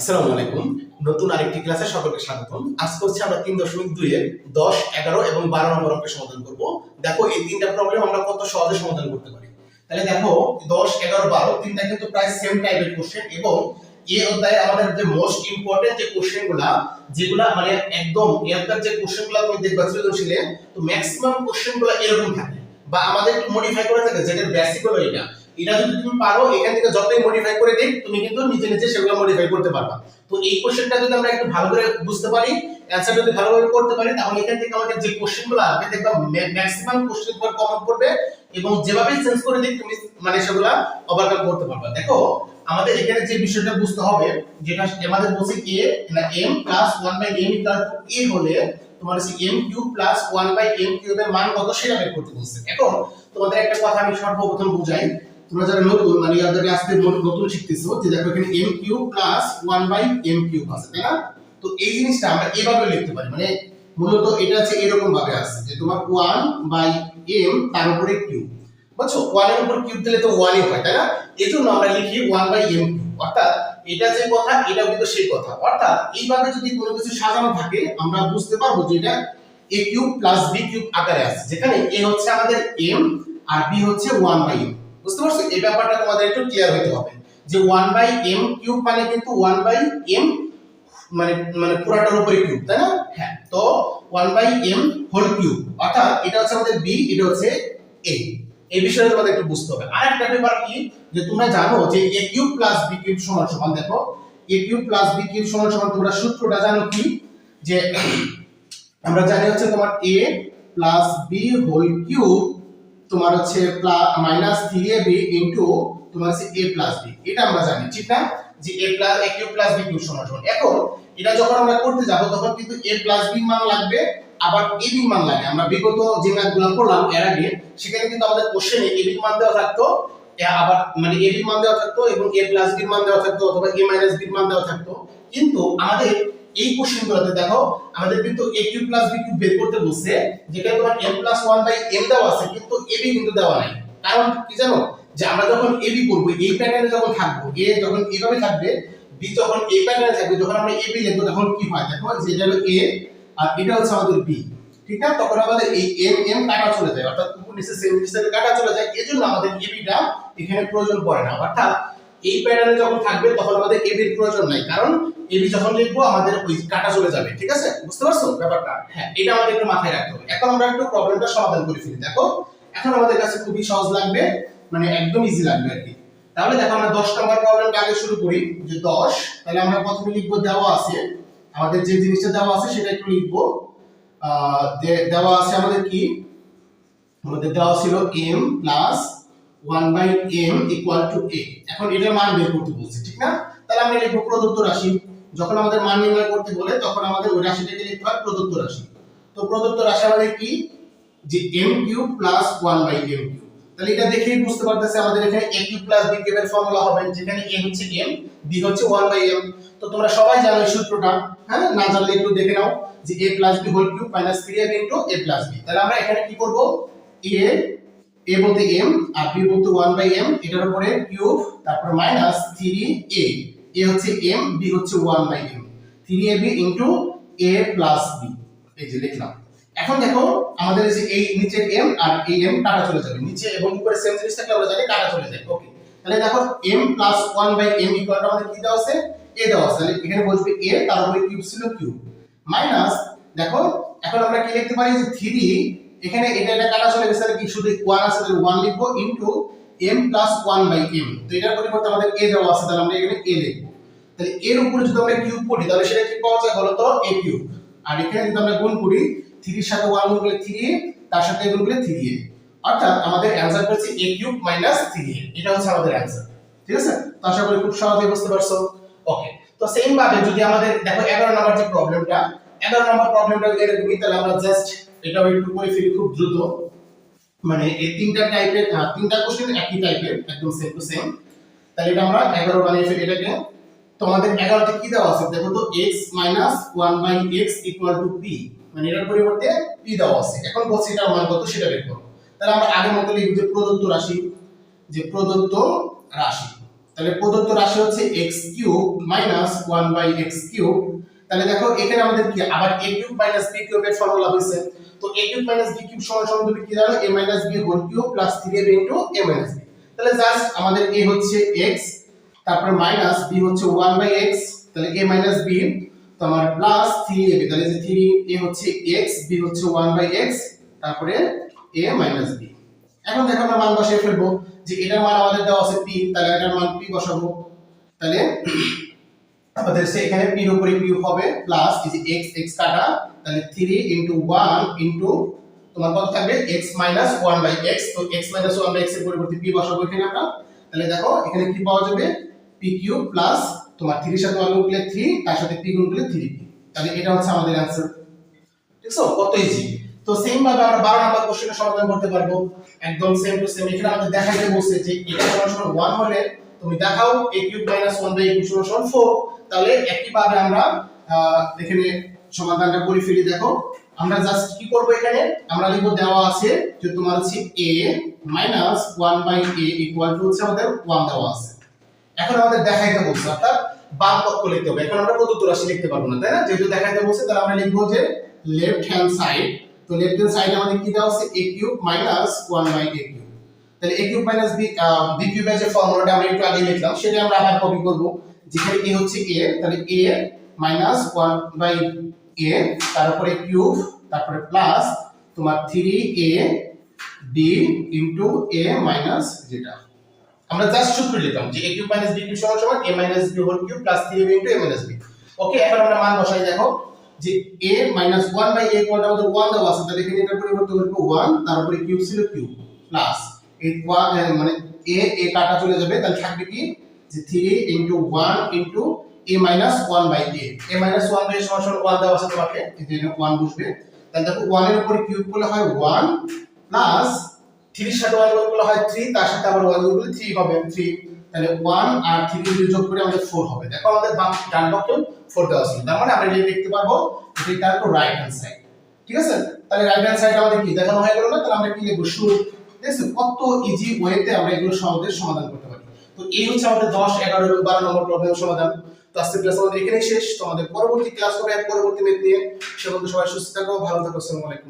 আসসালামু আলাইকুম। নতুন আরেকটি ক্লাসে সকলকে স্বাগতম। আজকে হচ্ছে আমরা 3.2 এর 10, 11 এবং 12 নম্বর অঙ্কের সমাধান করব। দেখো এই তিনটা প্রবলেম আমরা কত সহজে সমাধান করতে পারি। তাহলে দেখো 10, 11, 12 তিনটা কিন্তু প্রায় সেম টাইপের কোশ্চেন এবং এই অধ্যায়ে আমাদের যে মোস্ট ইম্পর্টেন্ট যে কোশ্চেনগুলা যেগুলা মানে একদম এর যে কোশ্চেনগুলা তুমি দেখবা সৃজনশীলে তো ম্যাক্সিমাম কোশ্চেনগুলা এরকম থাকে বা আমাদের একটু মডিফাই করে থাকে যেটা বেসিক হলো এটা যদি তুমি পারো এখান থেকে যতই মডিফাই করে দিই তুমি কিন্তু নিজে নিজে সেগুলো মডিফাই করতে পারবা। তো এই কোশ্চেনটা যদি আমরা একটু ভালো করে বুঝতে পারি, অ্যানসার যদি ভালোভাবে করতে পারি, তাহলে এখান থেকে আমাদের যে কোশ্চেনগুলো আসবে দেখবা ম্যাক্সিমাম কোশ্চেন তোমার কমন পড়বে এবং যেভাবে চেঞ্জ করে দিই তুমি মানে সেগুলা ওভারকাম করতে পারবা। দেখো আমাদের এখানে যে বিষয়টা বুঝতে হবে যেটা আমাদের বলছে a না m plus 1/m equal to a হলে তোমার হচ্ছে m কিউব প্লাস 1/m কিউবের মান কত সেটা বের করতে বলছে। এখন তোমাদের একটা কথা আমি সর্বপ্রথম বুঝাই, তোমরা যারা নতুন মানে যারা আজকে নতুন শিখতেছো যে দেখো এখানে m cube plus 1/m cube আছে তাই না। তো এই জিনিসটা আমরা এভাবে লিখতে পারি, মানে মূলত এটা আছে এরকম ভাবে আছে যে তোমার 1/m তার উপরে কিউব, বুঝছো 1 এর উপর কিউব দিলে তো 1 ই হয় তাই না। এজন্য আমরা লিখি 1/m কিউব, অর্থাৎ এটা যে কথা এটা কিন্তু সেই কথা। অর্থাৎ এইভাবে যদি কোনো কিছু সাজানো থাকে আমরা বুঝতে পারবো যে এটা a cube plus b cube আকারে আছে, যেখানে a হচ্ছে আমাদের m আর b হচ্ছে 1/m। বুঝতে পারছো? এই ব্যাপারটা তোমাদের একটু ক্লিয়ার হতে হবে যে 1/m কিউব মানে কিন্তু 1/m মানে মানে পুরাটার উপরে কিউব তাই না। হ্যাঁ, তো 1/m হোল কিউব অর্থাৎ এটা হচ্ছে আমাদের b, এটা হচ্ছে a। এই বিষয়টা তোমাদের একটু বুঝতে হবে। আর একটা ব্যাপার কি যে তোমরা জানো যে a cube plus b cube সমান সমান, দেখো a cube plus b cube সমান সমান তোমরা সূত্রটা জানো কি, যে আমরা জানি হচ্ছে তোমার a plus b whole cube তোমার হচ্ছে মাইনাস 3ab ইনটু তোমার হচ্ছে a প্লাস b, এটা আমরা জানি ঠিক না, যে a plus a cube plus b cube সমান সমান। এখন এটা যখন আমরা করতে যাব তখন কিন্তু a প্লাস b মান লাগবে আবার a b মান লাগে। আমরা বিগত যে ম্যাথগুলো করলাম এর আগে সেখানে কিন্তু আমাদের কোশ্চেনে a b মান দেওয়া থাকতো, আবার মানে a b মান দেওয়া থাকতো এবং a প্লাস b মান দেওয়া থাকতো অথবা a মাইনাস b মান দেওয়া থাকতো। কিন্তু আমাদের এই কোশ্চেনগুলোতে দেখো আমাদের কিন্তু a cube plus b cube বের করতে বলছে, যেটা তোমার m প্লাস 1/m দেওয়া আছে কিন্তু a b কিন্তু দেওয়া নাই। কারণ কি জানো, যে আমরা যখন a b করব এই প্যাটার্নে যখন থাকবো a যখন এইভাবে থাকবে b যখন এই প্যাটার্নে থাকবে, যখন আমরা a b লিখবো তখন কি হয় দেখো যে এটা হলো a আর এটা হচ্ছে আমাদের b, ঠিক না। তখন আমাদের এই m কাটা চলে যায়, অর্থাৎ উপর নিচে সেম হিসেবে কাটা চলে যায়, এজন্য আমাদের a b টা এখানে প্রয়োজন পড়ে না। অর্থাৎ এই প্যাটার্নে যখন থাকবে তখন আমাদের a b এর প্রয়োজন নাই, কারণ a b যখন লিখবো আমাদের ওই কাটা চলে যাবে। ঠিক আছে, বুঝতে পারছো ব্যাপারটা? হ্যাঁ, এটা আমাদের একটু মাথায় রাখতে হবে। এখন আমরা একটু প্রবলেমটা সমাধান করে ফেলি। দেখো এখন আমাদের কাছে খুবই সহজ লাগবে, মানে একদম ইজি লাগবে আর কি। তাহলে দেখো আমরা 10 নম্বর প্রবলেমটা আগে শুরু করি যে 10, তাহলে আমরা প্রথমে লিখবো দেওয়া আছে আমাদের যে জিনিসটা দেওয়া আছে সেটা একটু লিখবো। দেওয়া আছে আমাদের কি, আমাদের দেওয়া ছিল m plus 1/m equal to a। এখন এটার মান বের করতে বলছে ঠিক না। তাহলে আমরা লিখবো প্রদত্ত রাশি। যখন আমাদের মান নির্ণয় করতে বলে তখন আমাদের ওই রাশিটাকে লিখতে হয় প্রদত্ত রাশি। তো প্রদত্ত রাশি আমাদের কি, যে m cube plus 1/m cube. তাহলে এটা দেখেই বুঝতে পারতেছে আমাদের এখানে a কিউব প্লাস b কিউবের ফর্মুলা হবে, যেখানে a হচ্ছে m, b হচ্ছে 1/m। তো তোমরা সবাই জানো এই সূত্রটা, হ্যাঁ না জানলে একটু দেখে নাও যে a plus b whole cube minus 3ab into a plus b। তাহলে আমরা এখানে কি করব, a বলতে m আর b বলতে 1/m, এটার উপরে কিউব তারপর মাইনাস 3a, a হচ্ছে m, b হচ্ছে 1/m, 3ab into a plus b, এই যে লিখলাম। এখন দেখো আমাদের এই যে এই নিচের m আর এই m কাটা চলে যাবে, নিচে এবং উপরে সেম জিনিস থাকলে আমরা জানি কাটা চলে যায়। ওকে, তাহলে দেখো m plus 1/m equal to আমাদের কি দেওয়া আছে, a দেওয়া আছে। তাহলে এখানে বসবে a, তার উপরে কিউব ছিল কিউব মাইনাস, দেখো এখন আমরা কি লিখতে পারি যে 3, এখানে এটা কাটা চলে গেছে, তাহলে কি শুধু 1 আছে তাহলে 1 লিখবো ইনটু m প্লাস 1/m। তো এটার পরিবর্তে আমাদের a দেওয়া আছে, তাহলে আমরা এখানে a লিখবো। তাহলে এর উপরে যদি আমরা কিউব করি তাহলে সেটা কি পাওয়া যায় বলো তো, a কিউব। আর এখানে যদি আমরা গুণ করি 3 এর সাথে 1 গুণ করলে 3a, তার সাথে গুণ করলে 3a, অর্থাৎ আমাদের অ্যানসার হচ্ছে a কিউব মাইনাস 3a। এটা হচ্ছে আমাদের অ্যানসার। ঠিক আছে, তো আশা করি খুব সহজেই বুঝতে পারছো। ওকে, তো সেম ভাবে যদি আমাদের দেখো 11 নম্বর যে প্রবলেমটা, 11 নম্বর প্রবলেমটা এরকমই, তাহলে আমরা জাস্ট এটাও একটু করে ফেলি খুব দ্রুত। মানে এই তিনটা টাইপের তিনটা কোশ্চেন একই টাইপের, একদম সেম টু সেম। তাহলে এটা আমরা 11 বানিয়ে ফেলি এটাকে। তোমাদের 11 তে কি দেওয়া আছে দেখো তো, x 1/x p, মানে এটার পরিবর্তে p দেওয়া আছে। এখন বলছি এটার মান কত সেটা বের করো। তাহলে আমরা আগের মতো লিখব যে প্রদত্ত রাশি, যে প্রদত্ত রাশি। তাহলে প্রদত্ত রাশি হচ্ছে x cube minus 1 by x cube. তাহলে দেখো এখানে আমাদের কি আবার a কিউব মাইনাস b কিউবের ফর্মুলা হইছে। তো a cube minus b cube সমান সমান তুমি কি জানো, a minus b whole cube plus 3ab into a minus b। তাহলে জাস্ট আমাদের a হচ্ছে x, তারপর মাইনাস b হচ্ছে 1 বাই x, তাহলে a মাইনাস b, তো আমার প্লাস 3ab, তাহলে যে 3a হচ্ছে x, b হচ্ছে 1 বাই x, তারপরে a মাইনাস b। এখন দেখো আমরা মান বসিয়ে ফেলবো, যে এটার মান আমাদের দেওয়া আছে p, তাহলে এটার মান p বসাবো। তাহলে আমাদের এখানে p এর উপরে কিউব হবে প্লাস এই যে x x কাটা, তাহলে 3 ইনটু 1 ইনটু তোমার কত থাকবে x মাইনাস 1 বাই x। তো x মাইনাস 1 বাই x এর পরিবর্তে p বসাবো এখানে আমরা। তাহলে দেখো এখানে কি পাওয়া যাবে, p কিউব প্লাস তোমার 3 এর সাথে 1 গুণ করলে 3, তার সাথে p গুণ করলে 3p। তাহলে এটা হচ্ছে আমাদের आंसर। ঠিক আছে, কত ইজি। তো সেম ভাবে আমরা 12 নাম্বার কোশ্চেনের সমাধান করতে পারবো, একদম সেম টু সেম। এখানে আমাদের দেখাইতে বলছে যে এটা সমান 1 হলে তুমি দেখাও a cube minus 1 by a cube সমান 4। তাহলে একই ভাবে আমরা এখানে সমাধানটা করে ফেলি। দেখো আমরা জাস্ট কি করব, এখানে আমরা লিখব দেওয়া আছে যে তোমার হচ্ছে a minus 1 by a equal to হচ্ছে আমাদের 1 দেওয়া আছে। এখন আমাদের দেখাইতে বলছে, অর্থাৎ বাম পক্ষ লিখতে হবে। এখন আমরা প্রদত্ত রাশি লিখতে পারবো না, তাই না? যেহেতু দেখাইতে বলছে তাহলে আমরা লিখবো যে লেফট হ্যান্ড সাইড। তো লেফট হ্যান্ড সাইডে আমাদের কি দেওয়া আছে, a cube minus 1 by a cube. তাহলে a কিউব মাইনাস b কিউবের যে ফর্মুলাটা আমরা একটু আগে লিখলাম সেটা আমরা আবার কপি করব। যেখানে a হচ্ছে a, তাহলে a মাইনাস 1 বাই a, তারপরে কিউব, তারপরে প্লাস তোমার 3a b into a minus, যেটা আমরা জাস্ট সূত্র লিখলাম যে a cube minus b cube সমান সমান a minus b whole cube plus 3ab into a minus b। Okay, এখন আমরা মান বসাই। দেখো যে a minus 1 by a equal আমাদের 1 দেওয়া আছে, তাহলে এখানে এটা পরিবর্তন করব 1, তারপরে কিউব ছিল কিউব প্লাস এই 1 মানে a কাটা চলে যাবে, তাহলে থাকবে কি যে 3 into 1 into a minus 1 by a minus 1 by সমান সমান 1 দেওয়া আছে তোমাকে, এখানে 1 বসবে। তাহলে দেখো 1 এর উপরে কিউব করলে হয় 1 প্লাস 3 এর সাথে 1 গুণ করলে হয় 3, তার সাথে আবার 1 গুণ করলে 3 হবে 3। তাহলে 1 আর 3 যোগ করে আমাদের 4 হবে। দেখো আমাদের ডান পক্ষে 4 দেওয়া আছে, তার মানে আমরা এটা লিখতে পারবো এটা তার রাইট হ্যান্ড সাইড। ঠিক আছে, তাহলে রাইট হ্যান্ড সাইড আমাদের কি দেখানো হয়ে গেল না? তাহলে আমরা কি লিখব, শুড। দেখছো কত ইজি ওয়েতে আমরা এগুলো সহজে সমাধান করতে পারি। তো এই হচ্ছে আমাদের 10, 11 এবং 12 নম্বর প্রবলেম সমাধান। তো আজকের ক্লাস আমাদের এখানেই শেষ। তোমাদের পরবর্তী ক্লাস হবে এক পরবর্তী ম্যাথ নিয়ে। সে পর্যন্ত সবাই সুস্থ থাকো, ভালো থাকো। আসসালামু আলাইকুম।